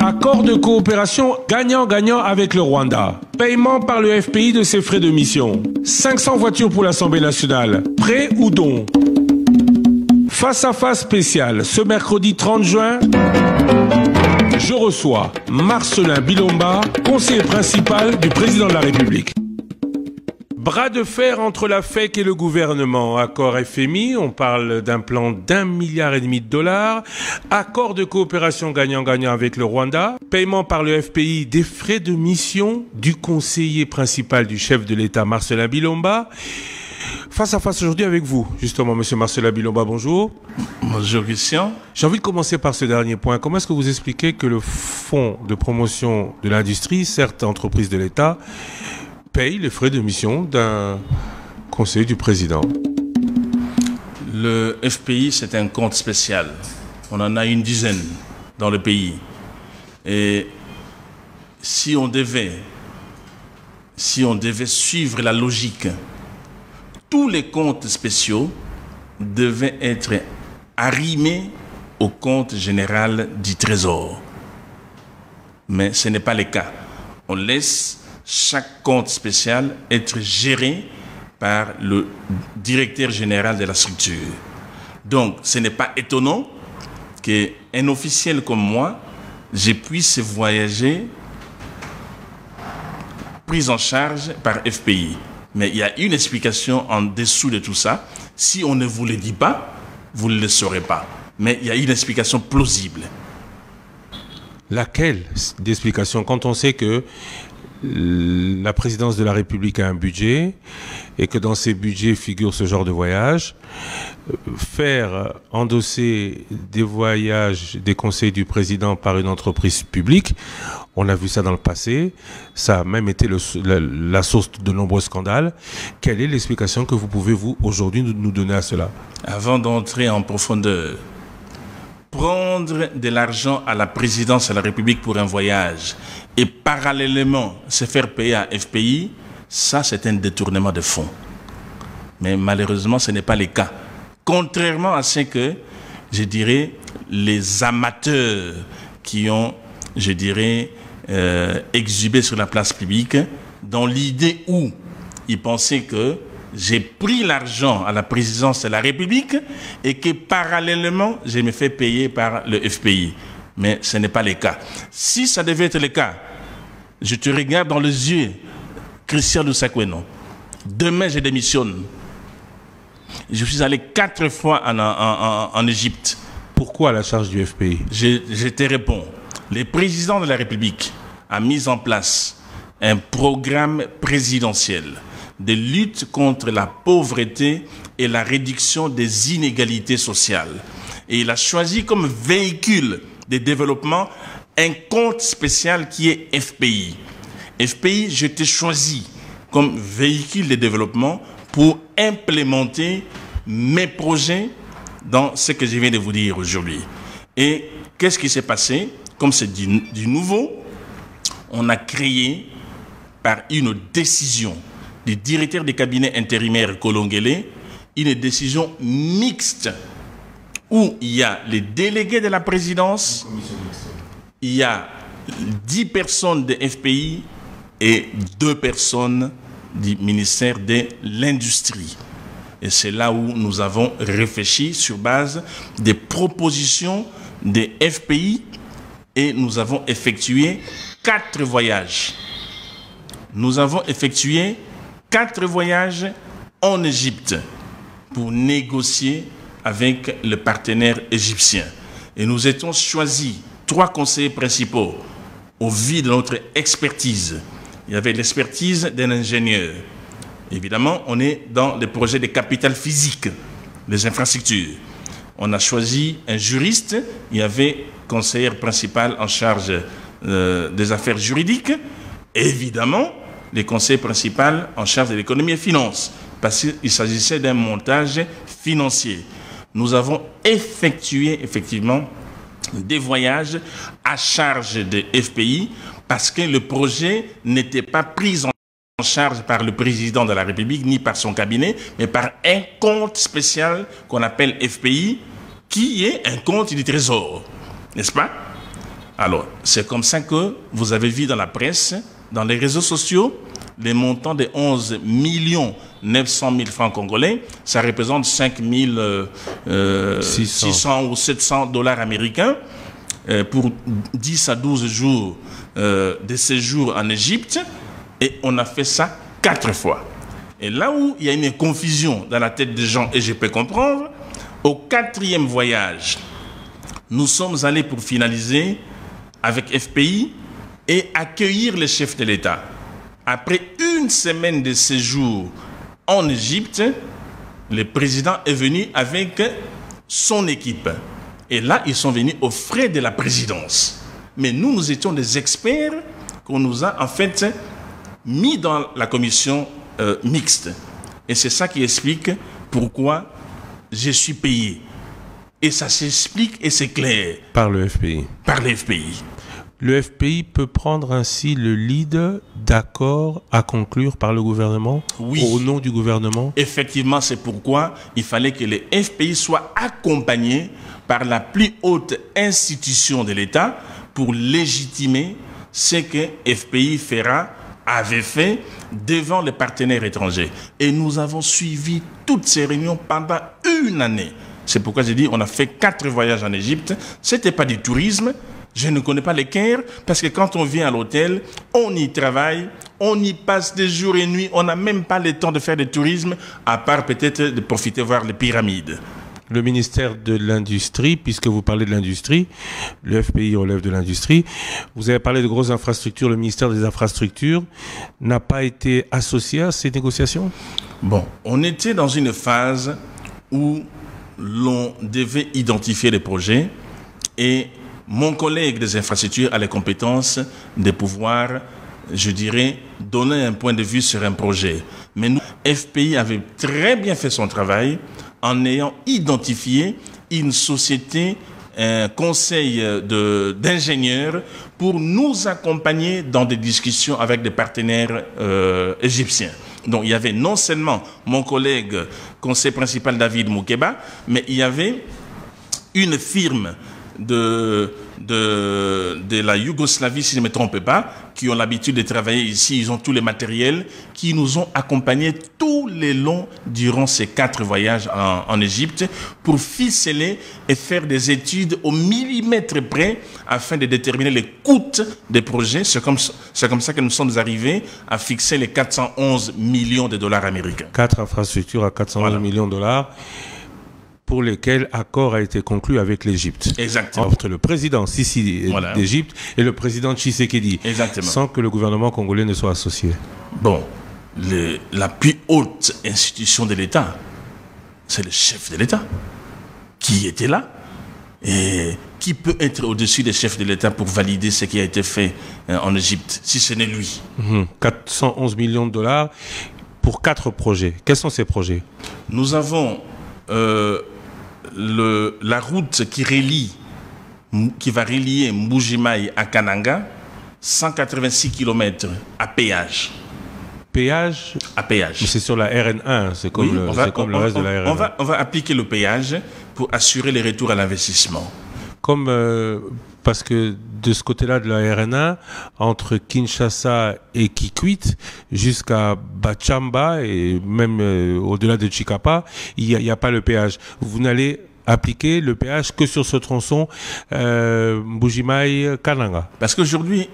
Accord de coopération gagnant-gagnant avec le Rwanda. Paiement par le FPI de ses frais de mission. 500 voitures pour l'Assemblée nationale. Prêt ou don? Face à face spécial, ce mercredi 30 juin, je reçois Marcelin Bilomba, conseiller principal du président de la République. Bras de fer entre la FEC et le gouvernement. Accord FMI, on parle d'un plan d'1,5 milliard de dollars. Accord de coopération gagnant-gagnant avec le Rwanda. Paiement par le FPI des frais de mission du conseiller principal du chef de l'État, Marcelin Bilomba. Face à face aujourd'hui avec vous, justement, monsieur Marcelin Bilomba, bonjour. Bonjour Christian. J'ai envie de commencer par ce dernier point. Comment est-ce que vous expliquez que le fonds de promotion de l'industrie, certes entreprise de l'État, paye les frais de mission d'un conseiller du président? Le FPI, c'est un compte spécial. On en a une dizaine dans le pays. Et si on devait suivre la logique, tous les comptes spéciaux devaient être arrimés au compte général du Trésor. Mais ce n'est pas le cas. On laisse chaque compte spécial être géré par le directeur général de la structure. Donc, ce n'est pas étonnant qu'un officiel comme moi, je puisse voyager pris en charge par FPI. Mais il y a une explication en dessous de tout ça. Si on ne vous le dit pas, vous ne le saurez pas. Mais il y a une explication plausible. Laquelle d'explication? Quand on sait que la présidence de la République a un budget et que dans ces budgets figure ce genre de voyage, faire endosser des voyages des conseils du président par une entreprise publique, on a vu ça dans le passé, ça a même été la source de nombreux scandales. Quelle est l'explication que vous pouvez, vous, aujourd'hui, nous donner à cela? Avant d'entrer en profondeur, prendre de l'argent à la présidence de la République pour un voyage et parallèlement se faire payer à FPI, ça c'est un détournement de fonds. Mais malheureusement, ce n'est pas le cas. Contrairement à ce que, je dirais, les amateurs qui ont, je dirais, exhibé sur la place publique, dans l'idée où ils pensaient que j'ai pris l'argent à la présidence de la République et que parallèlement, je me fais payer par le FPI. Mais ce n'est pas le cas. Si ça devait être le cas, je te regarde dans les yeux, Christian Lusakweno. Demain, je démissionne. Je suis allé 4 fois en Égypte. Pourquoi à la charge du FPI? Je te réponds. Le président de la République a mis en place un programme présidentiel de lutte contre la pauvreté et la réduction des inégalités sociales. Et il a choisi comme véhicule de développement un compte spécial qui est FPI. FPI, je t'ai choisi comme véhicule de développement pour implémenter mes projets dans ce que je viens de vous dire aujourd'hui. Et qu'est-ce qui s'est passé? Comme c'est du nouveau, on a créé par une décision du directeur des cabinets intérimaires Kolongele, une décision mixte où il y a les délégués de la présidence, il y a 10 personnes de FPI et 2 personnes du ministère de l'Industrie. Et c'est là où nous avons réfléchi sur base des propositions des FPI et nous avons effectué 4 voyages. Nous avons effectué 4 voyages en Égypte pour négocier avec le partenaire égyptien. Et nous étions choisis 3 conseillers principaux au vu de notre expertise. Il y avait l'expertise d'un ingénieur. Évidemment, on est dans les projets de capital physique, les infrastructures. On a choisi un juriste. Il y avait conseillère principale en charge des affaires juridiques. Et évidemment, les conseillers principaux en charge de l'économie et finances, parce qu'il s'agissait d'un montage financier. Nous avons effectué effectivement des voyages à charge de FPI parce que le projet n'était pas pris en charge par le président de la République ni par son cabinet, mais par un compte spécial qu'on appelle FPI, qui est un compte du Trésor, n'est-ce pas? Alors, c'est comme ça que vous avez vu dans la presse, dans les réseaux sociaux, les montants de 11 900 000 francs congolais, ça représente 5 600 ou 700 dollars américains pour 10 à 12 jours de séjour en Égypte. Et on a fait ça 4 fois. Et là où il y a une confusion dans la tête des gens, et je peux comprendre, au 4e voyage, nous sommes allés pour finaliser avec FPI et accueillir les chefs de l'État. Après une semaine de séjour en Égypte, le président est venu avec son équipe. Et là, ils sont venus aux frais de la présidence. Mais nous étions des experts qu'on nous a en fait mis dans la commission mixte. Et c'est ça qui explique pourquoi je suis payé. Et ça s'explique et c'est clair. Par le FPI. Par le FPI. Le FPI peut prendre ainsi le lead d'accords à conclure par le gouvernement, oui, au nom du gouvernement. Effectivement, c'est pourquoi il fallait que le FPI soit accompagné par la plus haute institution de l'État pour légitimer ce que FPI avait fait devant les partenaires étrangers. Et nous avons suivi toutes ces réunions pendant une année. C'est pourquoi j'ai dit on a fait 4 voyages en Égypte. Ce n'était pas du tourisme. Je ne connais pas les Caire parce que quand on vient à l'hôtel, on y travaille, on y passe des jours et nuits. On n'a même pas le temps de faire du tourisme, à part peut-être de profiter voir les pyramides. Le ministère de l'Industrie, puisque vous parlez de l'industrie, le FPI relève de l'industrie. Vous avez parlé de grosses infrastructures. Le ministère des Infrastructures n'a pas été associé à ces négociations? Bon, on était dans une phase où l'on devait identifier les projets et mon collègue des infrastructures a les compétences de pouvoir, je dirais, donner un point de vue sur un projet. Mais nous, FPI avait très bien fait son travail en ayant identifié une société, un conseil d'ingénieurs pour nous accompagner dans des discussions avec des partenaires égyptiens. Donc il y avait non seulement mon collègue conseiller principal David Moukeba, mais il y avait une firme de la Yougoslavie, si je ne me trompe pas, qui ont l'habitude de travailler ici, ils ont tous les matériels, qui nous ont accompagnés tout le long durant ces 4 voyages en Égypte pour ficeler et faire des études au millimètre près afin de déterminer les coûts des projets. C'est comme ça que nous sommes arrivés à fixer les 411 millions de dollars américains. 4 infrastructures à 411 millions de dollars. Pour lesquels accord a été conclu avec l'Égypte. Exactement. Entre le président Sisi d'Égypte et le président Tshisekedi. Exactement. Sans que le gouvernement congolais ne soit associé. Bon, la plus haute institution de l'État, c'est le chef de l'État qui était là. Et qui peut être au-dessus des chefs de l'État pour valider ce qui a été fait en Égypte, si ce n'est lui. 411 millions de dollars pour 4 projets. Quels sont ces projets? Nous avons la route qui va relier Mbujimayi à Kananga, 186 km à péage. Péage? À péage. Mais c'est sur la RN1, c'est comme, le reste de la RN1. On va appliquer le péage pour assurer les retours à l'investissement. Comme parce que de ce côté-là de la RN1, entre Kinshasa et Kikwit, jusqu'à Bachamba et même au-delà de Chikapa, il n'y a pas le péage. Vous n'allez appliquer le péage que sur ce tronçon Mbujimayi-Kananga. Parce qu'aujourd'hui,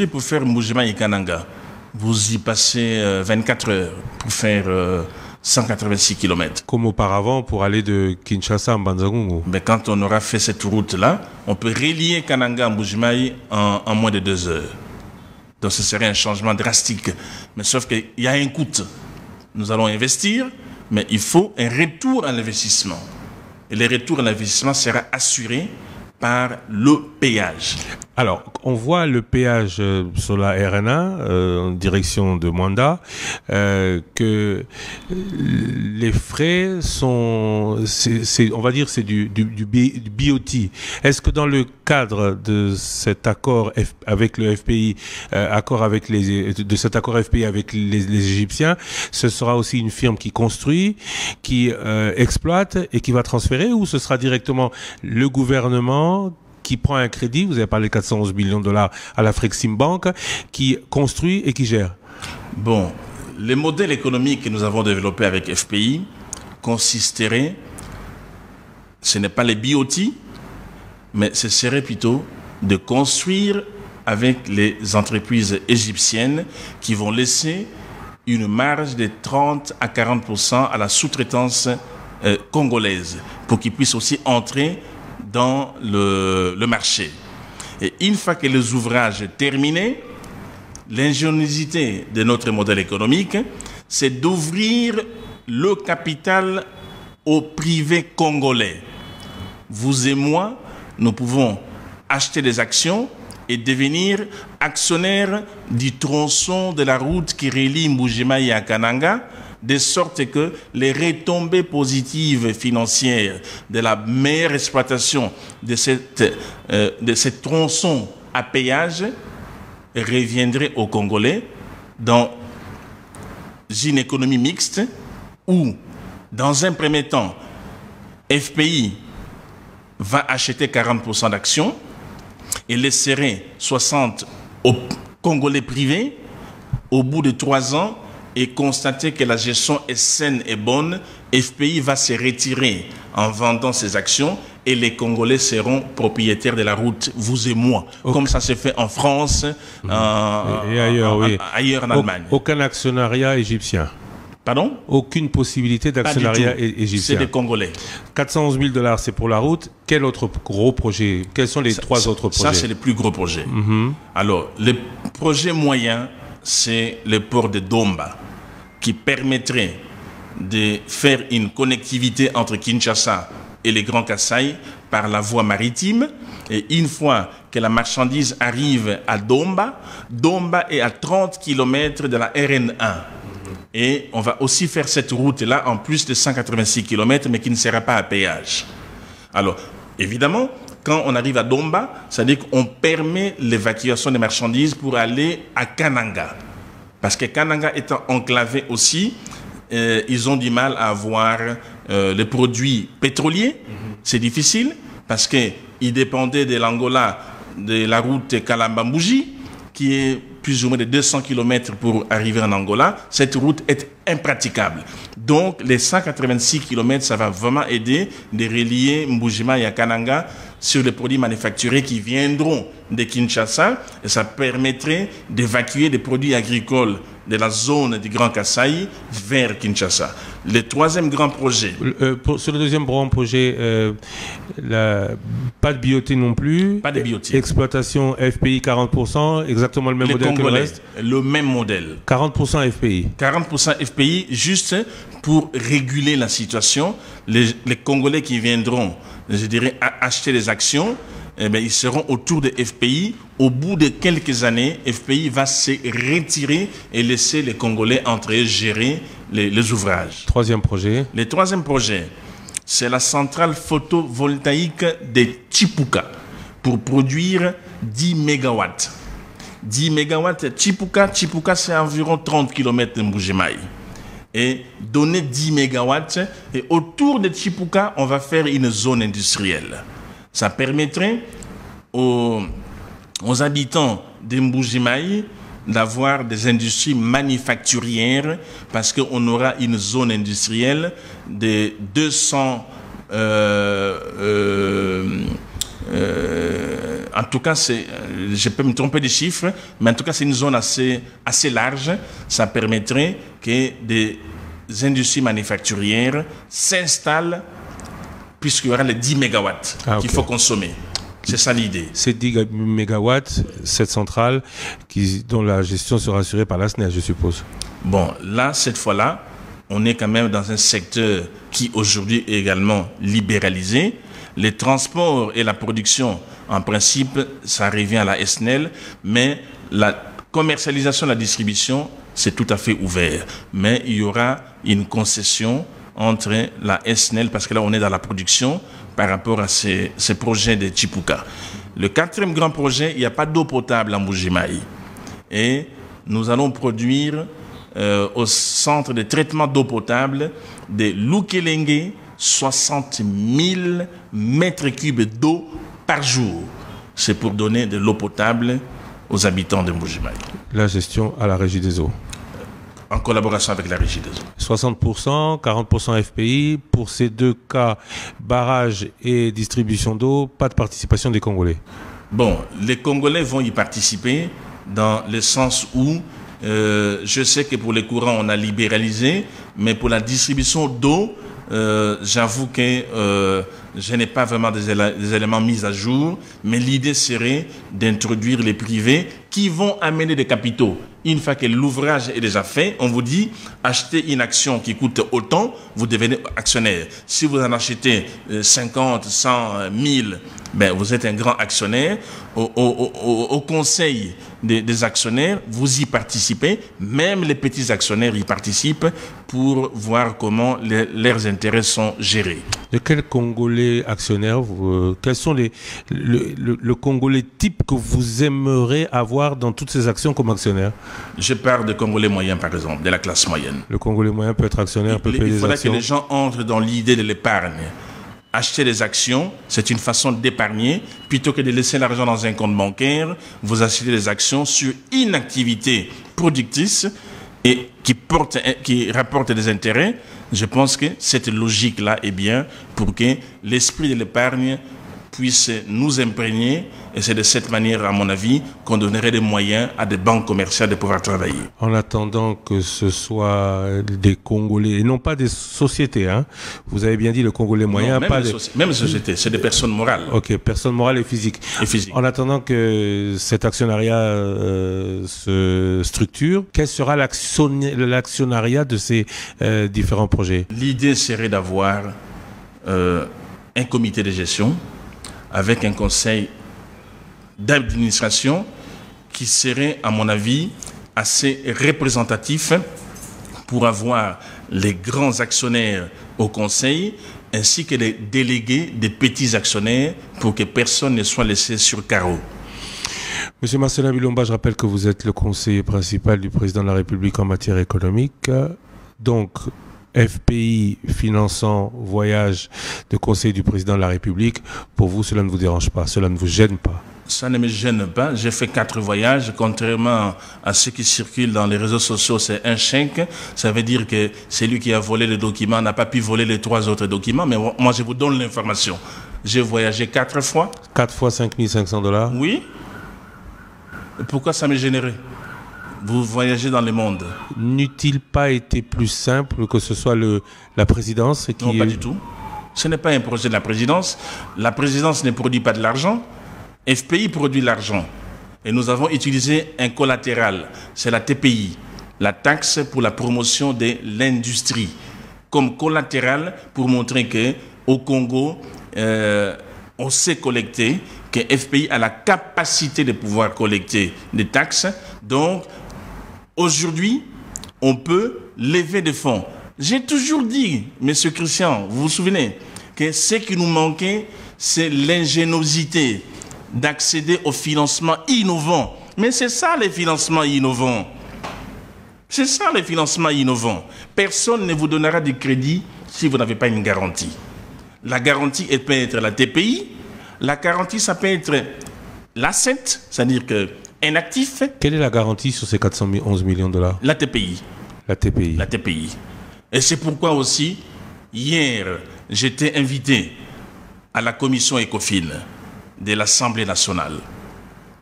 pour faire Mbujimayi-Kananga, vous y passez 24 heures pour faire 186 km. Comme auparavant pour aller de Kinshasa à Mbanzagungu. Mais quand on aura fait cette route-là, on peut relier Kananga à Mbujimayi en moins de 2 heures. Donc ce serait un changement drastique. Mais sauf qu'il y a un coût. Nous allons investir, mais il faut un retour à l'investissement. Et le retour à l'investissement sera assuré par le péage. Alors, on voit le péage sur la RN1 en direction de Mwanda, que les frais sont, on va dire, c'est du BOT. Est-ce que dans le cadre de cet accord avec le FPI, de cet accord FPI avec les Égyptiens, ce sera aussi une firme qui construit, qui exploite et qui va transférer, ou ce sera directement le gouvernement qui prend un crédit, vous avez parlé de 411 millions de dollars à l'Afrexim Bank, qui construit et qui gère? Bon, le modèle économique que nous avons développé avec FPI consisterait, ce n'est pas les BOT, mais ce serait plutôt de construire avec les entreprises égyptiennes qui vont laisser une marge de 30 à 40% à la sous-traitance congolaise pour qu'ils puissent aussi entrer dans le marché. Et une fois que les ouvrages terminés, l'ingéniosité de notre modèle économique, c'est d'ouvrir le capital au privé congolais. Vous et moi, nous pouvons acheter des actions et devenir actionnaire du tronçon de la route qui relie Mbuji-Mayi à Kananga, de sorte que les retombées positives financières de la meilleure exploitation de ce tronçon à péage reviendraient aux Congolais dans une économie mixte où, dans un premier temps, FPI va acheter 40% d'actions et laisserait 60% aux Congolais privés au bout de 3 ans et constater que la gestion est saine et bonne. FPI va se retirer en vendant ses actions et les Congolais seront propriétaires de la route, vous et moi, comme ça se fait en France et ailleurs, ailleurs en Allemagne. Aucun actionnariat égyptien? Pardon? Aucune possibilité d'actionnariat égyptien. C'est des Congolais. 411 000 dollars, c'est pour la route. Quel autre gros projet? Quels sont les trois autres projets? Ça, c'est le plus gros projet. Alors, le projet moyen, c'est le port de Domba, qui permettrait de faire une connectivité entre Kinshasa et les Grands Kasaï par la voie maritime. Et une fois que la marchandise arrive à Domba, Domba est à 30 km de la RN1. Et on va aussi faire cette route-là en plus de 186 km, mais qui ne sera pas à péage. Alors, évidemment, quand on arrive à Domba, c'est-à-dire qu'on permet l'évacuation des marchandises pour aller à Kananga. Parce que Kananga étant enclavé aussi, ils ont du mal à avoir les produits pétroliers. C'est difficile parce qu'ils dépendaient de l'Angola, de la route Kalamba-Mbuji, qui est plus ou moins de 200 km pour arriver en Angola. Cette route est impraticable. Donc, les 186 km, ça va vraiment aider de relier Mbuji-Mayi à Kananga sur les produits manufacturés qui viendront de Kinshasa. Et ça permettrait d'évacuer des produits agricoles de la zone du Grand Kasaï vers Kinshasa. Le troisième grand projet... sur le deuxième grand projet, pas de BOT non plus. Pas de BOT. Exploitation FPI 40%, exactement le même modèle Congolais, que le reste. le même modèle. 40% FPI. 40% FPI, juste pour réguler la situation. Les Congolais qui viendront, je dirais, acheter des actions, eh bien, ils seront autour de FPI. Au bout de quelques années, FPI va se retirer et laisser les Congolais entre eux gérer les ouvrages. Troisième projet. Le troisième projet, c'est la centrale photovoltaïque de Chipuka pour produire 10 mégawatts. 10 mégawatts, Chipuka, c'est environ 30 km de Mbuji-Mayi. Et donner 10 mégawatts, et autour de Chipuka, on va faire une zone industrielle. Ça permettrait aux habitants de Mbuji-Mayi d'avoir des industries manufacturières parce qu'on aura une zone industrielle de 200... en tout cas, je peux me tromper des chiffres, mais en tout cas, c'est une zone assez large. Ça permettrait que des industries manufacturières s'installent puisqu'il y aura les 10 mégawatts qu'il faut consommer. C'est ça l'idée. C'est 10 mégawatts, cette centrale, dont la gestion sera assurée par la SNEL, je suppose. Bon, là, cette fois-là, on est quand même dans un secteur qui aujourd'hui est également libéralisé. Les transports et la production, en principe, ça revient à la SNEL, mais la commercialisation et la distribution, c'est tout à fait ouvert. Mais il y aura une concession entre la SNEL, parce que là, on est dans la production par rapport à ces projets de Chipuka. Le quatrième grand projet, il n'y a pas d'eau potable en Mbuji-Mayi. Et nous allons produire au centre de traitement d'eau potable de Lukelenge 60 000 mètres cubes d'eau par jour. C'est pour donner de l'eau potable aux habitants de Mbuji-Mayi. La gestion à la Régie des eaux. En collaboration avec la Régie des eaux. 60%, 40% FPI. Pour ces deux cas, barrage et distribution d'eau, pas de participation des Congolais. Bon, les Congolais vont y participer dans le sens où je sais que pour les courants, on a libéralisé, mais pour la distribution d'eau, j'avoue que je n'ai pas vraiment des éléments mis à jour, mais l'idée serait d'introduire les privés qui vont amener des capitaux. Une fois que l'ouvrage est déjà fait, on vous dit, achetez une action qui coûte autant, vous devenez actionnaire. Si vous en achetez 50, 100, 1000, ben, vous êtes un grand actionnaire. Au conseil des actionnaires, vous y participez. Même les petits actionnaires y participent pour voir comment leurs intérêts sont gérés. De quel Congolais actionnaire, quels sont le Congolais type que vous aimeriez avoir dans toutes ces actions comme actionnaire? Je parle de Congolais moyens, par exemple, de la classe moyenne. Le Congolais moyen peut être actionnaire, peut payer des actions. Il faudrait que les gens entrent dans l'idée de l'épargne. Acheter des actions, c'est une façon d'épargner. Plutôt que de laisser l'argent dans un compte bancaire, vous achetez des actions sur une activité productrice et qui rapporte des intérêts. Je pense que cette logique-là est bien pour que l'esprit de l'épargne puisse nous imprégner. Et c'est de cette manière, à mon avis, qu'on donnerait des moyens à des banques commerciales de pouvoir travailler. En attendant que ce soit des Congolais, et non pas des sociétés, hein. Vous avez bien dit le Congolais moyen. Non, même les sociétés, c'est des personnes morales. Ok, personnes morales et physiques. En attendant que cet actionnariat se structure, quel sera l'actionnariat de ces différents projets? L'idée serait d'avoir un comité de gestion avec un conseil d'administration qui serait, à mon avis, assez représentatif pour avoir les grands actionnaires au conseil ainsi que les délégués des petits actionnaires pour que personne ne soit laissé sur carreau. Monsieur Marcelin Bilomba, je rappelle que vous êtes le conseiller principal du président de la République en matière économique. Donc, FPI finançant voyage de conseil du président de la République, pour vous, cela ne vous dérange pas, cela ne vous gêne pas? Ça ne me gêne pas. J'ai fait 4 voyages. Contrairement à ceux qui circulent dans les réseaux sociaux, c'est un chèque. Ça veut dire que celui qui a volé le document n'a pas pu voler les 3 autres documents. Mais moi, je vous donne l'information. J'ai voyagé 4 fois. 4 fois $5 500? Oui. Et pourquoi ça me gênerait? Vous voyagez dans le monde. N'eût-il pas été plus simple que ce soit la présidence qui... Non, pas du tout. Ce n'est pas un projet de la présidence. La présidence ne produit pas de l'argent. FPI produit l'argent. Et nous avons utilisé un collatéral. C'est la TPI, la taxe pour la promotion de l'industrie, comme collatéral pour montrer qu'au Congo, on sait collecter, que FPI a la capacité de pouvoir collecter des taxes. Donc, aujourd'hui, on peut lever des fonds. J'ai toujours dit, Monsieur Christian, vous vous souvenez, que ce qui nous manquait, c'est l'ingéniosité d'accéder au financement innovant. Mais c'est ça les financements innovants. C'est ça les financements innovants. Personne ne vous donnera du crédit si vous n'avez pas une garantie. La garantie, elle peut être la TPI. La garantie, ça peut être l'asset, c'est-à-dire qu'un actif. Quelle est la garantie sur ces 411 millions de dollars? La TPI. La TPI. La TPI. Et c'est pourquoi aussi, hier, j'étais invité à la commission ECOFIN de l'Assemblée nationale.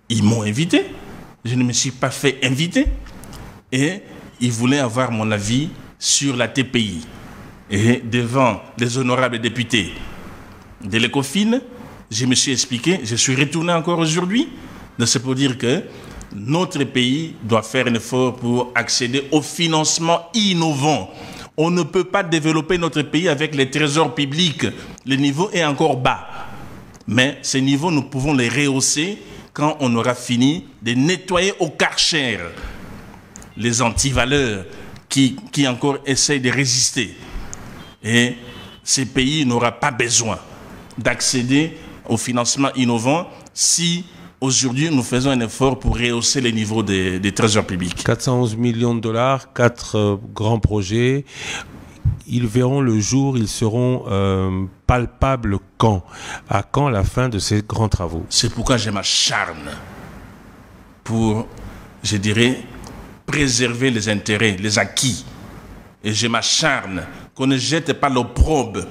Ils m'ont invité. Je ne me suis pas fait inviter. Et ils voulaient avoir mon avis sur la TPI. Et devant les honorables députés de l'ECOFIN, je me suis expliqué, je suis retourné encore aujourd'hui. C'est pour dire que notre pays doit faire un effort pour accéder au financement innovant. On ne peut pas développer notre pays avec les trésors publics. Le niveau est encore bas. Mais ces niveaux, nous pouvons les rehausser quand on aura fini de nettoyer au Karcher les antivaleurs qui encore essayent de résister. Et ces pays n'auront pas besoin d'accéder au financement innovant si aujourd'hui nous faisons un effort pour rehausser les niveaux des trésors publics. 411 millions de dollars, 4 grands projets. ils verront le jour, ils seront palpables quand? À quand la fin de ces grands travaux? C'est pourquoi je m'acharne pour, je dirais, préserver les intérêts, les acquis. Et je m'acharne qu'on ne jette pas l'opprobre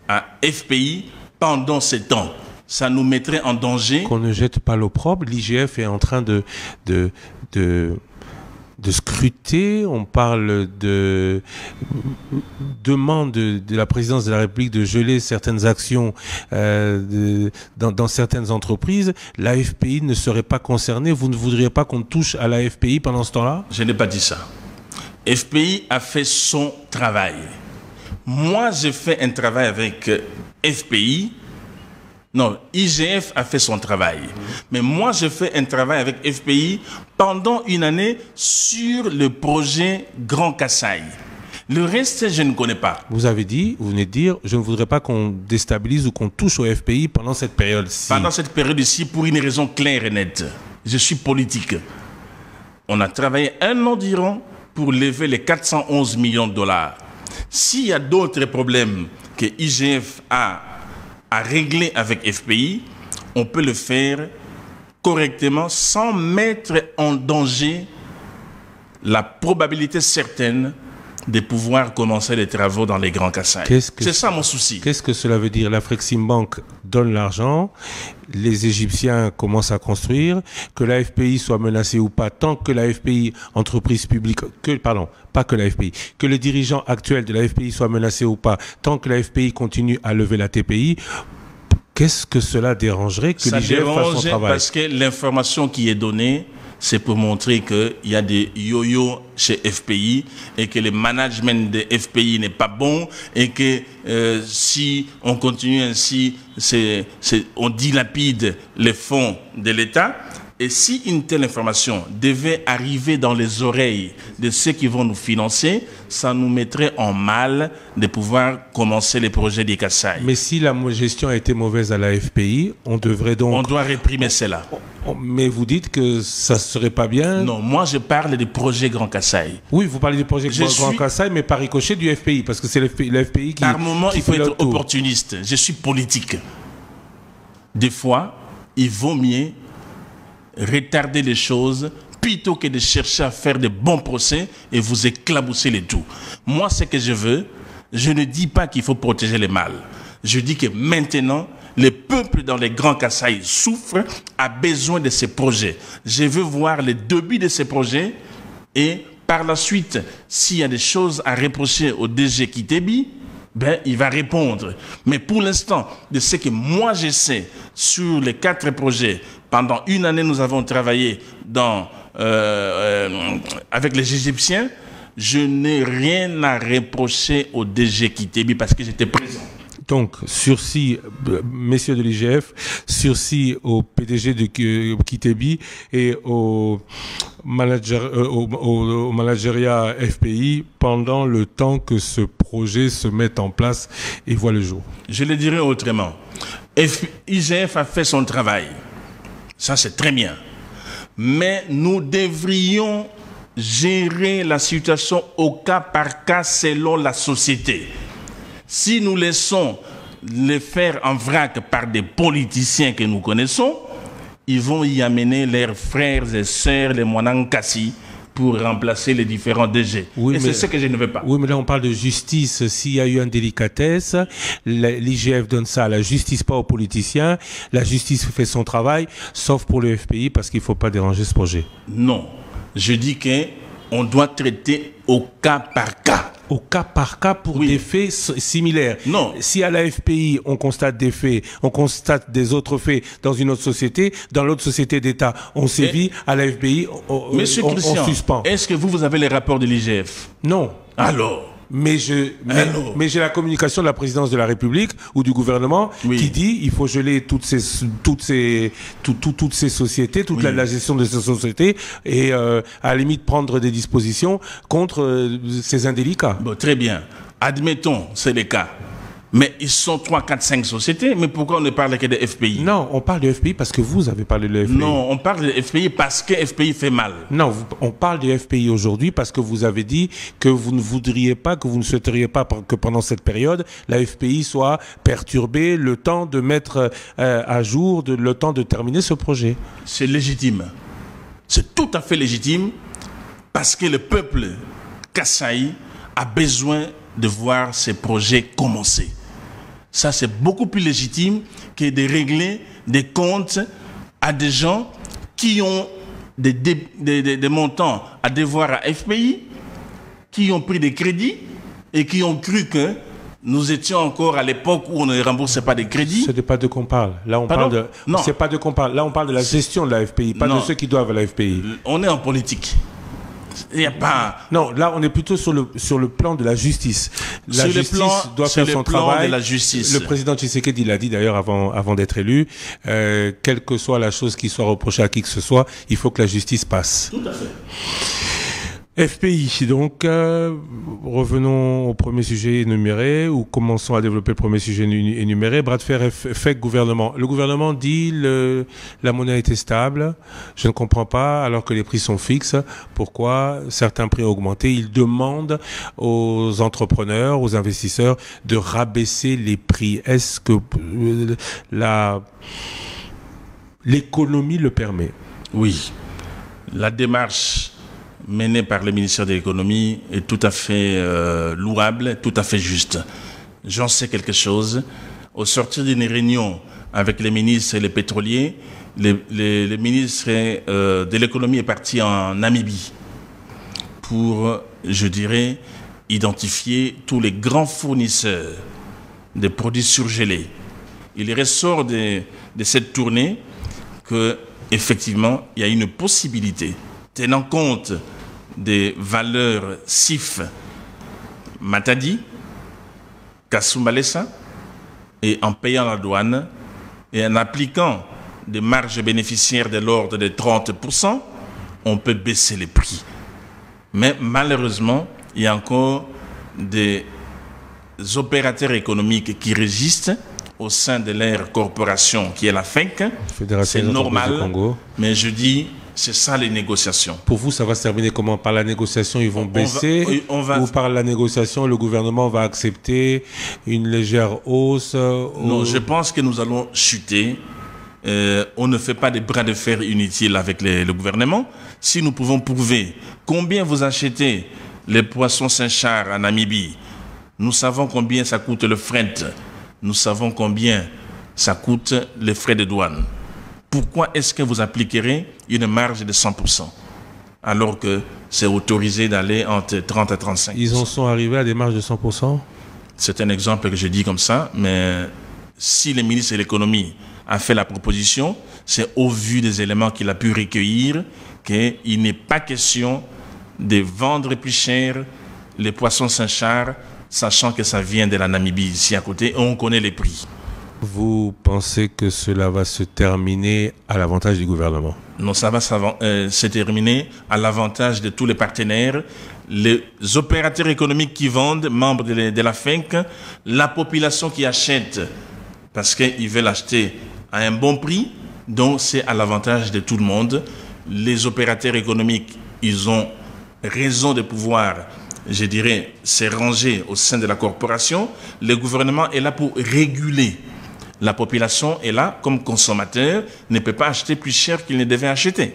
à FPI pendant ces temps. Ça nous mettrait en danger. Qu'on ne jette pas l'opprobre. L'IGF est en train de scruter. On parle de demande de la présidence de la République de geler certaines actions dans certaines entreprises. La FPI ne serait pas concernée. Vous ne voudriez pas qu'on touche à la FPI pendant ce temps-là? Je n'ai pas dit ça. FPI a fait son travail. Moi, j'ai fait un travail avec FPI. Non, IGF a fait son travail. Mais moi, je fais un travail avec FPI pendant une année sur le projet Grand Kasaï. Le reste, je ne connais pas. Vous venez de dire, je ne voudrais pas qu'on déstabilise ou qu'on touche au FPI pendant cette période-ci. Pendant cette période-ci, pour une raison claire et nette. Je suis politique. On a travaillé un an durant pour lever les 411 millions de dollars. S'il y a d'autres problèmes que IGF a à régler avec FPI, on peut le faire correctement sans mettre en danger la probabilité certaine de pouvoir commencer les travaux dans les Grands Kasaï. C'est ça mon souci. Qu'est-ce que cela veut dire? l'Afreximbank donne l'argent, les Égyptiens commencent à construire, que la FPI soit menacée ou pas, tant que la FPI, entreprise publique, que les dirigeants actuels de la FPI soient menacés ou pas, tant que la FPI continue à lever la TPI, qu'est-ce que cela dérangerait que l'IGF fasse son travail? Parce que l'information qui est donnée, c'est pour montrer qu'il y a des yo-yo chez FPI et que le management de FPI n'est pas bon et que si on continue ainsi, on dilapide les fonds de l'État. Et si une telle information devait arriver dans les oreilles de ceux qui vont nous financer, ça nous mettrait en mal de pouvoir commencer les projets des Kasaï. Mais si la gestion a été mauvaise à la FPI, on devrait donc... On doit réprimer cela. Mais vous dites que ça ne serait pas bien? Non, moi je parle des projets Grand Kasaï. Oui, vous parlez du projet Grand Kasaï, mais par ricochet du FPI, parce que c'est le FPI qui... Par moment, il faut être opportuniste. Je suis politique. Des fois, il vaut mieux retarder les choses plutôt que de chercher à faire de bons procès et vous éclabousser les tout. Moi, ce que je veux, je ne dis pas qu'il faut protéger les mâles. Je dis que maintenant, le peuple dans les Grands Kasaï souffre, a besoin de ces projets. Je veux voir le début de ces projets et par la suite, s'il y a des choses à reprocher au DG Kitebi, ben, il va répondre. Mais pour l'instant, de ce que moi je sais sur les 4 projets, pendant une année, nous avons travaillé avec les Égyptiens. Je n'ai rien à reprocher au DG Kitebi parce que j'étais présent. Donc, sursis, messieurs de l'IGF, sursis au PDG de Kitebi et au managériat FPI pendant le temps que ce projet se met en place et voit le jour. Je le dirais autrement. IGF a fait son travail. Ça, c'est très bien. Mais nous devrions gérer la situation au cas par cas selon la société. Si nous laissons les faire en vrac par des politiciens que nous connaissons, ils vont y amener leurs frères et sœurs, les Mouanankassi, pour remplacer les différents DG. Oui, et c'est ce que je ne veux pas. Oui, mais là, on parle de justice. S'il y a eu une délicatesse, l'IGF donne ça à la justice, pas aux politiciens. La justice fait son travail, sauf pour le FPI, parce qu'il ne faut pas déranger ce projet. Non. Je dis qu'on doit traiter au cas par cas. Au cas par cas pour des faits similaires. Non. Si à la FPI, on constate des faits, on constate des autres faits dans une autre société, dans l'autre société d'État, on sévit, à la FPI, on suspend. Est-ce que vous avez les rapports de l'IGF? Non. Alors? Mais j'ai la communication de la présidence de la République ou du gouvernement qui dit il faut geler toutes ces sociétés, la gestion de ces sociétés et à la limite prendre des dispositions contre ces indélicats. Bon, très bien. Admettons, c'est le cas. Mais ils sont 3, 4, 5 sociétés. Mais pourquoi on ne parle que des FPI? Non, on parle du FPI parce que vous avez parlé de FPI. Non, on parle des FPI parce que FPI fait mal. Non, on parle du FPI aujourd'hui parce que vous avez dit que vous ne voudriez pas, que vous ne souhaiteriez pas que pendant cette période, la FPI soit perturbée, le temps de mettre à jour, le temps de terminer ce projet. C'est légitime. C'est tout à fait légitime parce que le peuple Kasaï a besoin de voir ces projets commencer. Ça, c'est beaucoup plus légitime que de régler des comptes à des gens qui ont des montants à devoir à FPI, qui ont pris des crédits et qui ont cru que nous étions encore à l'époque où on ne remboursait pas des crédits. Ce n'est pas de qu'on parle. Là, on parle de. Non. C'est pas de qu'on parle. Là, on parle de la gestion de la FPI, pas de ceux qui doivent à la FPI. On est en politique. Il n'y a pas... Non, là, on est plutôt sur le plan de la justice. La justice doit faire son travail. De la justice. Le président Tshisekedi l'a dit d'ailleurs avant d'être élu. Quelle que soit la chose qui soit reprochée à qui que ce soit, il faut que la justice passe. Tout à fait. FPI, donc, revenons au premier sujet énuméré, ou commençons à développer le premier sujet énuméré. Bras de fer fait gouvernement. Le gouvernement dit la monnaie était stable. Je ne comprends pas, alors que les prix sont fixes, pourquoi certains prix ont augmenté. Il demande aux entrepreneurs, aux investisseurs de rabaisser les prix. Est-ce que l'économie le permet? Oui. La démarche menée par le ministère de l'économie est tout à fait louable, tout à fait juste. J'en sais quelque chose. Au sortir d'une réunion avec les ministres et les pétroliers, le ministre de l'économie est parti en Namibie pour, je dirais, identifier tous les grands fournisseurs de produits surgelés. Il ressort de cette tournée que, effectivement, il y a une possibilité, tenant compte des valeurs CIF Matadi, Kasumbalesa, et en payant la douane et en appliquant des marges bénéficiaires de l'ordre de 30%, on peut baisser les prix. Mais malheureusement, il y a encore des opérateurs économiques qui résistent au sein de leur corporation qui est la FENC. C'est normal, mais je dis, c'est ça les négociations. Pour vous, ça va se terminer comment? Par la négociation, ils vont baisser ou par la négociation, le gouvernement va accepter une légère hausse? Non, je pense que nous allons chuter. On ne fait pas des bras de fer inutiles avec le gouvernement. Si nous pouvons prouver combien vous achetez les poissons Saint-Char en Namibie, nous savons combien ça coûte le fret, nous savons combien ça coûte les frais de douane. Pourquoi est-ce que vous appliquerez une marge de 100% alors que c'est autorisé d'aller entre 30 et 35%? Ils en sont arrivés à des marges de 100%? C'est un exemple que je dis comme ça, mais si le ministre de l'économie a fait la proposition, c'est au vu des éléments qu'il a pu recueillir qu'il n'est pas question de vendre plus cher les poissons Saint-Char, sachant que ça vient de la Namibie ici à côté, et on connaît les prix. Vous pensez que cela va se terminer à l'avantage du gouvernement? Non, ça va se terminer à l'avantage de tous les partenaires, les opérateurs économiques qui vendent, membres de la FENC, la population qui achète parce qu'ils veulent acheter à un bon prix, donc c'est à l'avantage de tout le monde. Les opérateurs économiques, ils ont raison de pouvoir, je dirais, se ranger au sein de la corporation. Le gouvernement est là pour réguler. La population est là, comme consommateur, ne peut pas acheter plus cher qu'il ne devait acheter.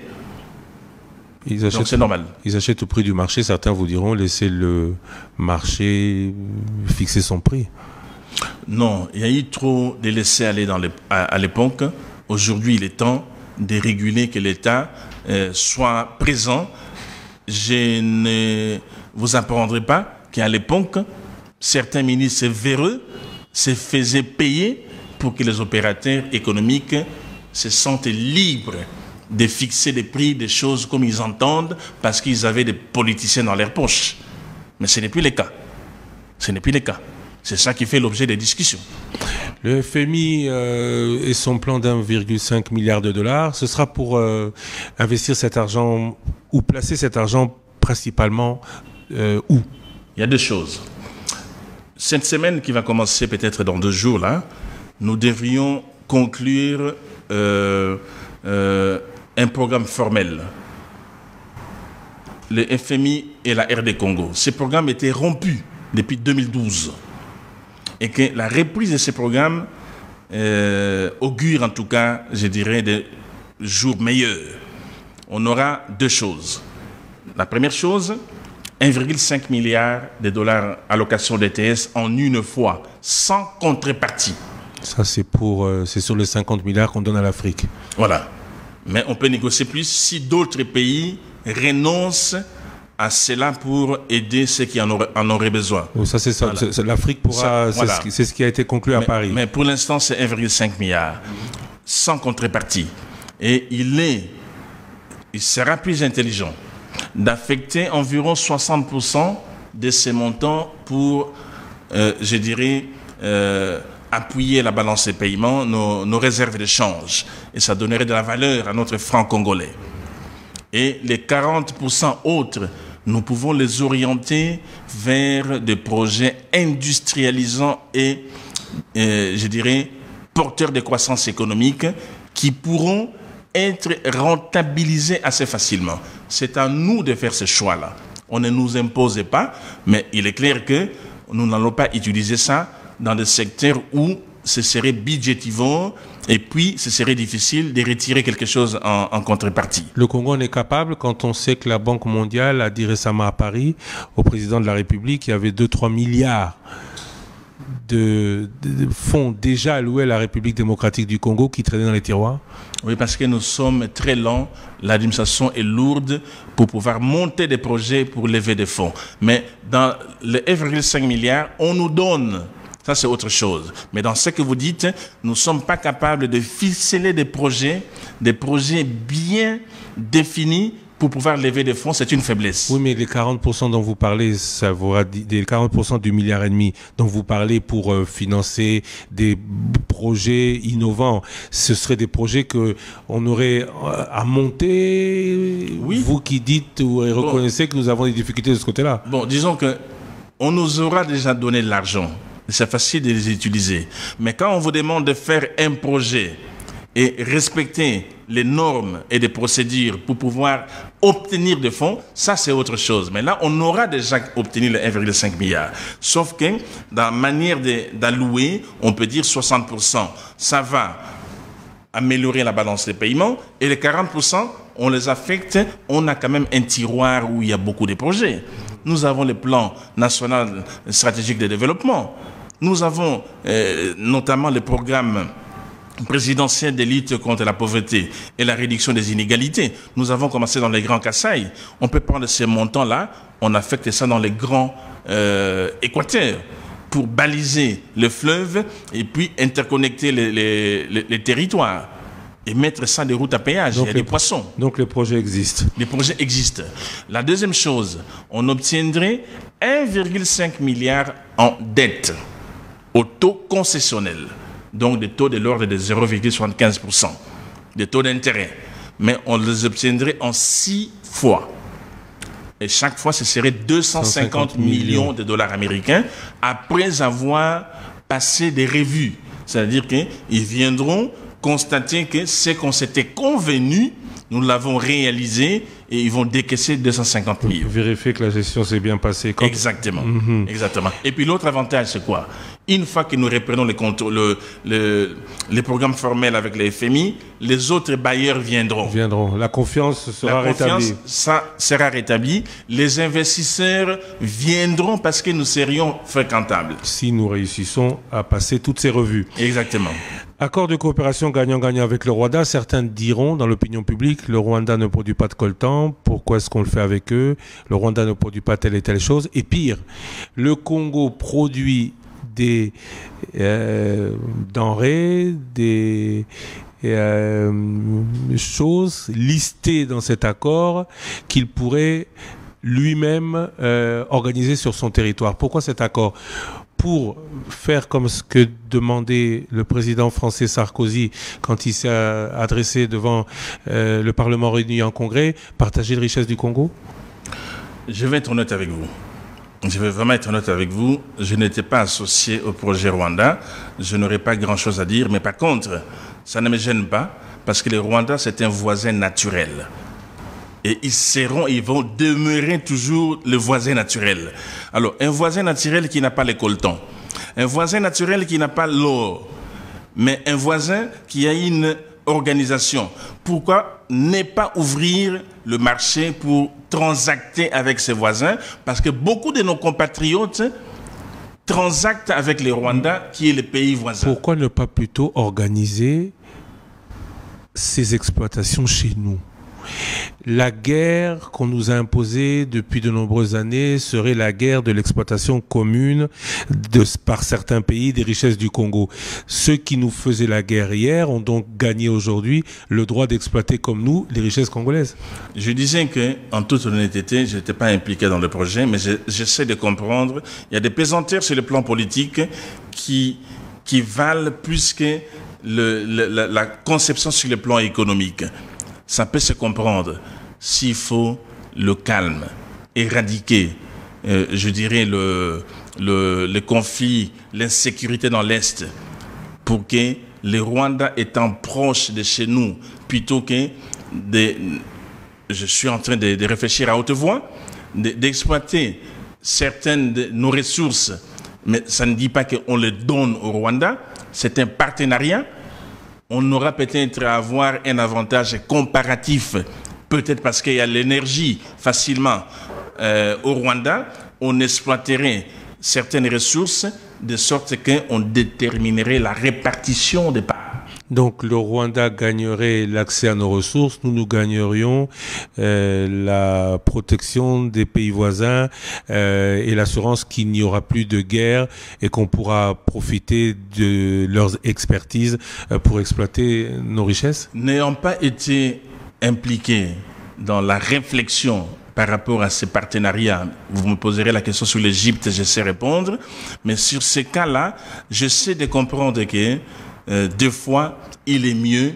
Donc c'est normal. Ils achètent au prix du marché. Certains vous diront, laissez le marché fixer son prix. Non, il y a eu trop de laisser aller à l'époque. Aujourd'hui, il est temps de réguler, que l'État soit présent. Je ne vous apprendrai pas qu'à l'époque, certains ministres véreux se faisaient payer pour que les opérateurs économiques se sentent libres de fixer des prix, des choses comme ils entendent, parce qu'ils avaient des politiciens dans leurs poches. Mais ce n'est plus le cas. Ce n'est plus le cas. C'est ça qui fait l'objet des discussions. Le FMI et son plan d'1,5 milliard de dollars, ce sera pour investir cet argent ou placer cet argent principalement où? Il y a deux choses. cette semaine qui va commencer peut-être dans 2 jours, là, nous devrions conclure un programme formel. Le FMI et la RD Congo. Ces programmes étaient rompus depuis 2012. Et que la reprise de ces programmes augure en tout cas, je dirais, des jours meilleurs. On aura 2 choses. La première chose, 1,5 milliard de dollars allocation d'ETS en une fois, sans contrepartie. Ça, c'est sur les 50 milliards qu'on donne à l'Afrique. Voilà. Mais on peut négocier plus si d'autres pays renoncent à cela pour aider ceux qui en auraient besoin. Ça, c'est ça. Voilà. L'Afrique pourra... C'est ce qui a été conclu à Paris. Mais pour l'instant, c'est 1,5 milliard, sans contrepartie. Et il sera plus intelligent d'affecter environ 60% de ces montants pour, je dirais, appuyer la balance des paiements, nos réserves de change. Et ça donnerait de la valeur à notre franc congolais. Et les 40% autres, nous pouvons les orienter vers des projets industrialisants et, je dirais, porteurs de croissance économique qui pourront être rentabilisés assez facilement. C'est à nous de faire ce choix-là. On ne nous impose pas, mais il est clair que nous n'allons pas utiliser ça dans des secteurs où ce serait budgétivant et puis ce serait difficile de retirer quelque chose en contrepartie. Le Congo en est capable quand on sait que la Banque mondiale a dit récemment à Paris au président de la République qu'il y avait 2-3 milliards de fonds déjà alloués à la République démocratique du Congo qui traînaient dans les tiroirs. Oui, parce que nous sommes très lents, l'administration est lourde pour pouvoir monter des projets pour lever des fonds. Mais dans les 1,5 milliards, on nous donne... Ça, c'est autre chose. Mais dans ce que vous dites, nous ne sommes pas capables de ficeler des projets bien définis pour pouvoir lever des fonds. C'est une faiblesse. Oui, mais les 40% dont vous parlez, ça vous les 40% du milliard et demi dont vous parlez pour financer des projets innovants, ce seraient des projets qu'on aurait à monter. Oui. Vous qui dites ou reconnaissez que nous avons des difficultés de ce côté-là. Bon, disons qu'on nous aura déjà donné de l'argent. C'est facile de les utiliser. Mais quand on vous demande de faire un projet et respecter les normes et les procédures pour pouvoir obtenir des fonds, ça c'est autre chose. Mais là, on aura déjà obtenu les 1,5 milliard. Sauf que dans la manière d'allouer, on peut dire 60%. Ça va améliorer la balance des paiements et les 40%, on les affecte. On a quand même un tiroir où il y a beaucoup de projets. Nous avons le plan national stratégique de développement. Nous avons notamment le programme présidentiel de lutte contre la pauvreté et la réduction des inégalités. Nous avons commencé dans les grands Kasaï. On peut prendre ces montants-là, on affecte ça dans les grands Équateurs pour baliser le fleuve et puis interconnecter les territoires. Et mettre ça des routes à péage, il y a des poissons. Donc les projets existent. Les projets existent. La deuxième chose, on obtiendrait 1,5 milliard en dette au taux concessionnel. Donc des taux de l'ordre de 0,75%. Des taux d'intérêt. Mais on les obtiendrait en 6 fois. Et chaque fois, ce serait 250 millions de dollars américains après avoir passé des revues. C'est-à-dire qu'ils viendront constater que ce qu'on s'était convenu, nous l'avons réalisé et ils vont décaisser 250 000. Vérifier que la gestion s'est bien passée. Exactement. Exactement. Et puis l'autre avantage, c'est quoi? Une fois que nous reprenons les programmes formels avec les FMI, les autres bailleurs viendront. La confiance sera rétablie. Ça sera rétabli. Les investisseurs viendront parce que nous serions fréquentables. Si nous réussissons à passer toutes ces revues. Exactement. Accord de coopération gagnant-gagnant avec le Rwanda. Certains diront dans l'opinion publique, le Rwanda ne produit pas de coltan. Pourquoi est-ce qu'on le fait avec eux? Le Rwanda ne produit pas telle et telle chose. Et pire, le Congo produit des denrées, des choses listées dans cet accord qu'il pourrait lui-même organiser sur son territoire. Pourquoi cet accord? Pour faire comme ce que demandait le président français Sarkozy quand il s'est adressé devant le Parlement réuni en Congrès, partager les richesses du Congo? Je vais être honnête avec vous. je vais vraiment être honnête avec vous, je n'étais pas associé au projet Rwanda, je n'aurais pas grand-chose à dire, mais par contre, ça ne me gêne pas, parce que le Rwanda, c'est un voisin naturel. Et ils vont demeurer toujours le voisin naturel. Alors, un voisin naturel qui n'a pas les coltons, un voisin naturel qui n'a pas l'or, mais un voisin qui a une organisation. Pourquoi ne pas ouvrir le marché pour transacter avec ses voisins? Parce que beaucoup de nos compatriotes transactent avec le Rwanda, qui est le pays voisin. Pourquoi ne pas plutôt organiser ces exploitations chez nous? La guerre qu'on nous a imposée depuis de nombreuses années serait la guerre de l'exploitation commune par certains pays des richesses du Congo. Ceux qui nous faisaient la guerre hier ont donc gagné aujourd'hui le droit d'exploiter comme nous les richesses congolaises. Je disais que, en toute honnêteté, je n'étais pas impliqué dans le projet, mais j'essaie de comprendre. Il y a des pesanteurs sur le plan politique qui valent plus que la conception sur le plan économique. Ça peut se comprendre s'il faut le calme, éradiquer, je dirais, le conflit, l'insécurité dans l'Est, pour que le Rwanda étant proche de chez nous, plutôt que je suis en train de réfléchir à haute voix, d'exploiter certaines de nos ressources, mais ça ne dit pas qu'on les donne au Rwanda, c'est un partenariat. On aura peut-être à avoir un avantage comparatif, peut-être parce qu'il y a l'énergie facilement au Rwanda. On exploiterait certaines ressources de sorte qu'on déterminerait la répartition des parts. Donc le Rwanda gagnerait l'accès à nos ressources, nous gagnerions la protection des pays voisins et l'assurance qu'il n'y aura plus de guerre et qu'on pourra profiter de leurs expertises pour exploiter nos richesses. N'ayant pas été impliqués dans la réflexion par rapport à ces partenariats, vous me poserez la question sur l'Égypte, je sais répondre, mais sur ces cas-là, je sais de comprendre que deux fois, il est mieux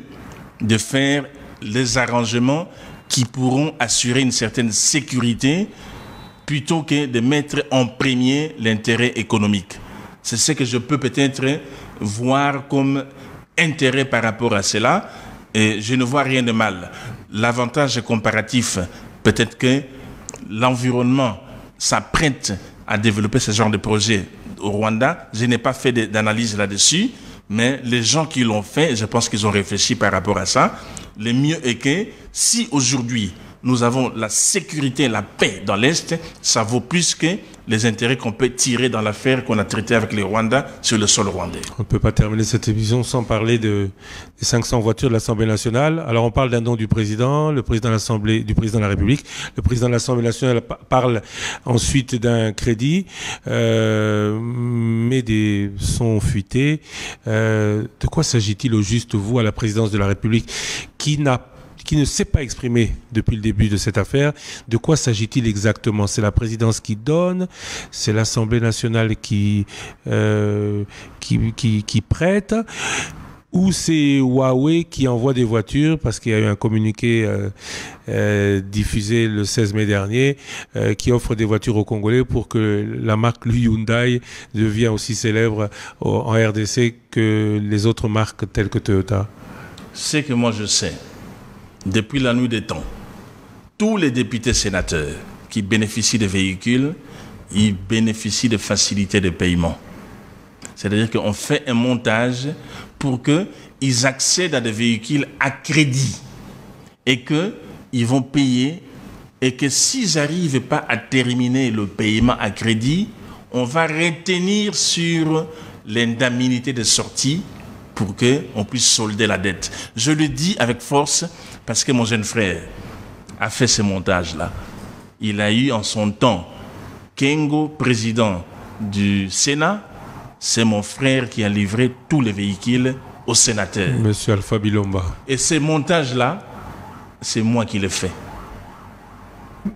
de faire les arrangements qui pourront assurer une certaine sécurité plutôt que de mettre en premier l'intérêt économique. C'est ce que je peux peut-être voir comme intérêt par rapport à cela et je ne vois rien de mal. L'avantage comparatif, peut-être que l'environnement s'apprête à développer ce genre de projet au Rwanda. Je n'ai pas fait d'analyse là-dessus. Mais les gens qui l'ont fait, je pense qu'ils ont réfléchi par rapport à ça. Le mieux est que si aujourd'hui nous avons la sécurité et la paix dans l'Est, ça vaut plus que les intérêts qu'on peut tirer dans l'affaire qu'on a traitée avec les Rwandais sur le sol rwandais. On ne peut pas terminer cette émission sans parler des 500 voitures de l'Assemblée nationale. Alors on parle d'un don du président de l'Assemblée, du président de la République. Le président de l'Assemblée nationale parle ensuite d'un crédit, mais des sons fuités. De quoi s'agit-il au juste, vous, à la présidence de la République, qui ne s'est pas exprimé depuis le début de cette affaire? De quoi s'agit-il exactement? C'est la présidence qui donne? C'est l'Assemblée nationale qui prête? Ou c'est Huawei qui envoie des voitures, parce qu'il y a eu un communiqué diffusé le 16 mai dernier qui offre des voitures aux Congolais pour que la marque Hyundai devienne aussi célèbre en RDC que les autres marques telles que Toyota? C'est que moi je sais. Depuis la nuit des temps, tous les députés sénateurs qui bénéficient de véhicules, ils bénéficient de facilités de paiement. C'est-à-dire qu'on fait un montage pour qu'ils accèdent à des véhicules à crédit et qu'ils vont payer et que s'ils n'arrivent pas à terminer le paiement à crédit, on va retenir sur l'indemnité de sortie pour qu'on puisse solder la dette. Je le dis avec force parce que mon jeune frère a fait ce montage-là. Il a eu en son temps Kengo, président du Sénat. C'est mon frère qui a livré tous les véhicules aux sénateurs. Monsieur Alpha Bilomba. Et ce montage-là, c'est moi qui l'ai fait.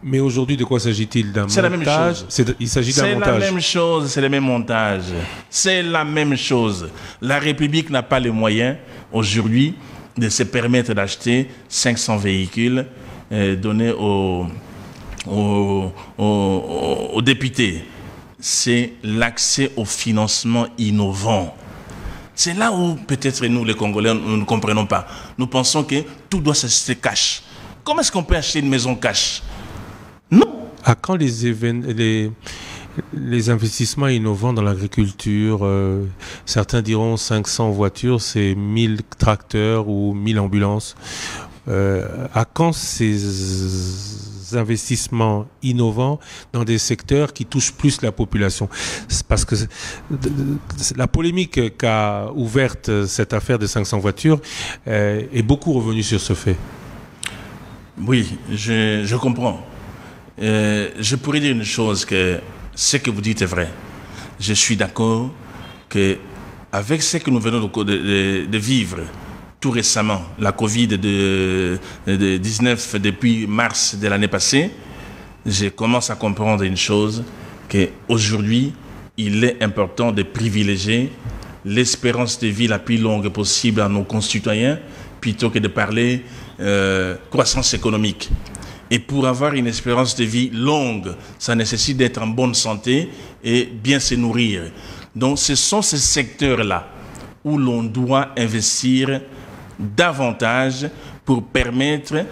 Mais aujourd'hui, de quoi s'agit-il? D'un montage? C'est la même chose. Il s'agit d'un montage. C'est la même chose, c'est le même montage. C'est la même chose. La République n'a pas les moyens aujourd'hui de se permettre d'acheter 500 véhicules donnés aux députés. c'est l'accès au financement innovant. C'est là où peut-être nous, les Congolais, nous ne comprenons pas. Nous pensons que tout doit se cash. Comment est-ce qu'on peut acheter une maison cash? Non. À quand les investissements innovants dans l'agriculture? Certains diront 500 voitures, c'est 1000 tracteurs ou 1000 ambulances. À quand ces investissements innovants dans des secteurs qui touchent plus la population? Parce que la polémique qu'a ouverte cette affaire de 500 voitures est beaucoup revenue sur ce fait. Oui, je comprends. Je pourrais dire une chose, que ce que vous dites est vrai. Je suis d'accord qu'avec ce que nous venons de vivre tout récemment, la Covid-19 depuis mars de l'année passée, je commence à comprendre une chose, qu'aujourd'hui, il est important de privilégier l'espérance de vie la plus longue possible à nos concitoyens, plutôt que de parler croissance économique. Et pour avoir une espérance de vie longue, ça nécessite d'être en bonne santé et bien se nourrir. Donc ce sont ces secteurs-là où l'on doit investir davantage pour permettre,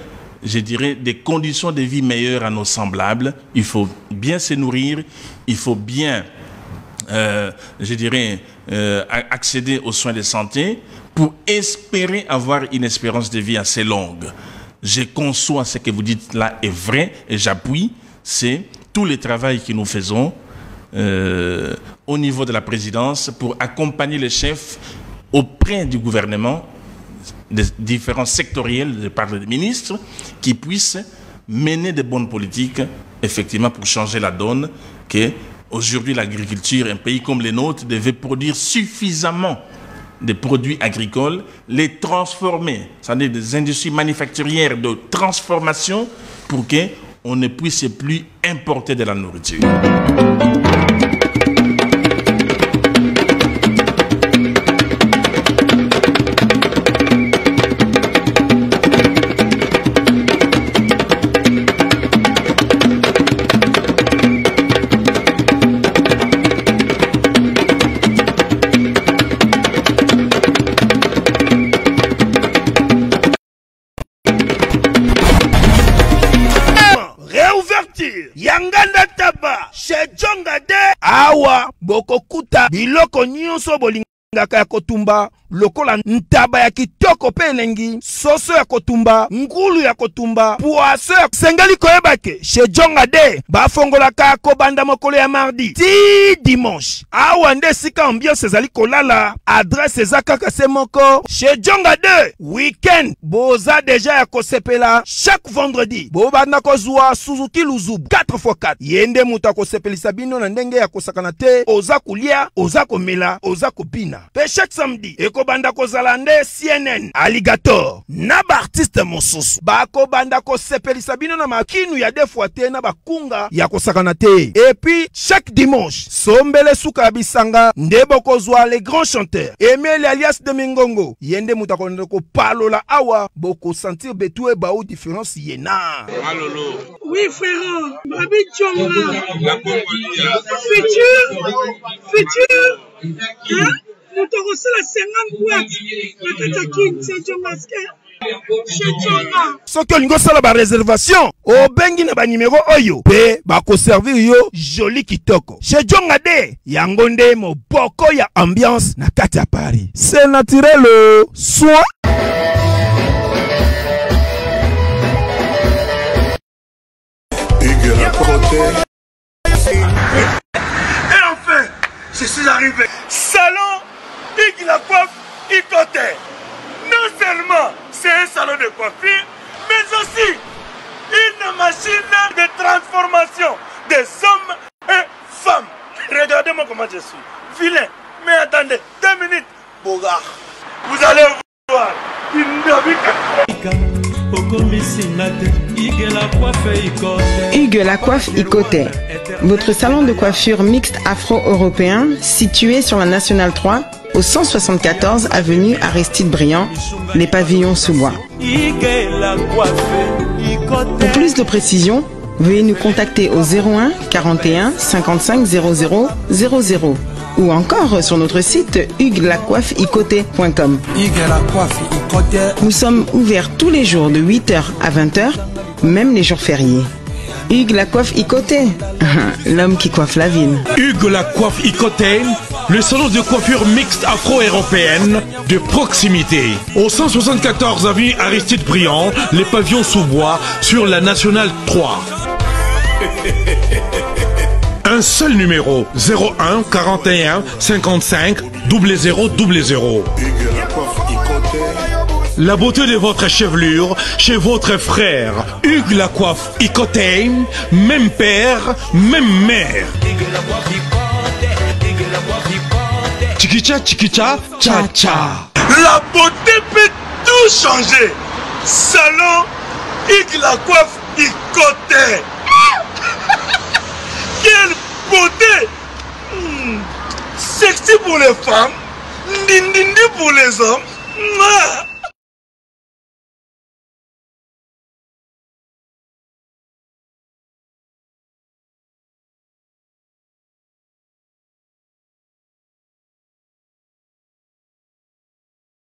je dirais, des conditions de vie meilleures à nos semblables. Il faut bien se nourrir, il faut bien, je dirais, accéder aux soins de santé pour espérer avoir une espérance de vie assez longue. Je conçois ce que vous dites là est vrai et j'appuie, c'est tout le travail que nous faisons au niveau de la présidence pour accompagner les chefs auprès du gouvernement, des différents sectoriels, je parle des ministres, qui puissent mener de bonnes politiques, effectivement, pour changer la donne, qu'aujourd'hui l'agriculture, un pays comme le nôtre, devait produire suffisamment de produits agricoles, les transformer, c'est-à-dire des industries manufacturières de transformation pour qu'on ne puisse plus importer de la nourriture. Yanganda taba chez Djonga de awa bokokuta biloko nyonso bolingaka ya kotumba lokola ntaba ya kitoko pe elengi, soso ya kotumba, ngulu ya kotumba, poaso ya sengali koyebake chez Djonga de bafongolaka kobanda mokolo ya mardi ti dimanche. Awa nde sika ambiance ezali kolala, adresse eza kaka se moko chez Djonga de. Weekend boza deja ya kosepela chaque vendredi bobanda kozwa Suzuki Luzubu 4x4 yende muta kosepelisa bino na ndenge ya kosakana te, oza kulia, oza komela, oza kopina. Pe chaque samedi ekobanda kozala nde CNN Alligator na ba artiste mosusu bakobanda kosepelisa bino na makinu ya defwa te na bakunga ya kosakana te. Et puis chaque dimanche sombele suka ya bisanga nde bokozwa les grands chanteurs Emile alias de Mingongo yende muta konde ko palola awa boko sentir betue ba ou différence yena. Alolo. Oui frère, Babi Djonga. La Congolia. Futur. Hein? Nous t'aurons la 50 boîtes. La Katakin, c'est Djongaske. Soki olingo sala ba réservation o bengi na ba numéro oyo pe ba ko servir yo joli kitoko chez Djonga de yango nde moboko ya ambiance na kati ya Paris. C'est naturel soin. Et enfin, je suis arrivé. Salon Ig la coiffe Ikote. Non seulement c'est un salon de coiffure, mais aussi une machine de transformation des hommes et femmes. Regardez-moi comment je suis. Vilain. Mais attendez, 2 minutes. Bogart. Vous allez voir. Hugues la coiffe Ikote, votre salon de coiffure mixte afro-européen situé sur la Nationale 3 au 174 avenue Aristide Briand, les pavillons sous bois. Pour plus de précisions, Veuillez nous contacter au 01 41 55 00 00 ou encore sur notre site huguelacoiffeicoté.com. Nous sommes ouverts tous les jours de 8h à 20h, même les jours fériés. Hugues la coiffe Icoté, l'homme qui coiffe la ville. Hugues la coiffe Icoté, le salon de coiffure mixte afro-européenne de proximité. Au 174 avenue Aristide Briand, les pavillons sous bois sur la Nationale 3. Un seul numéro, 01 41 55 00 00. La beauté de votre chevelure chez votre frère. Hugues la coiffe Icoté, même père, même mère. Chikicha, chikicha, cha cha. La beauté peut tout changer. Salon Hugues la coiffe Icoté. Quelle beauté! Sexy pour les femmes, dindindi pour les hommes.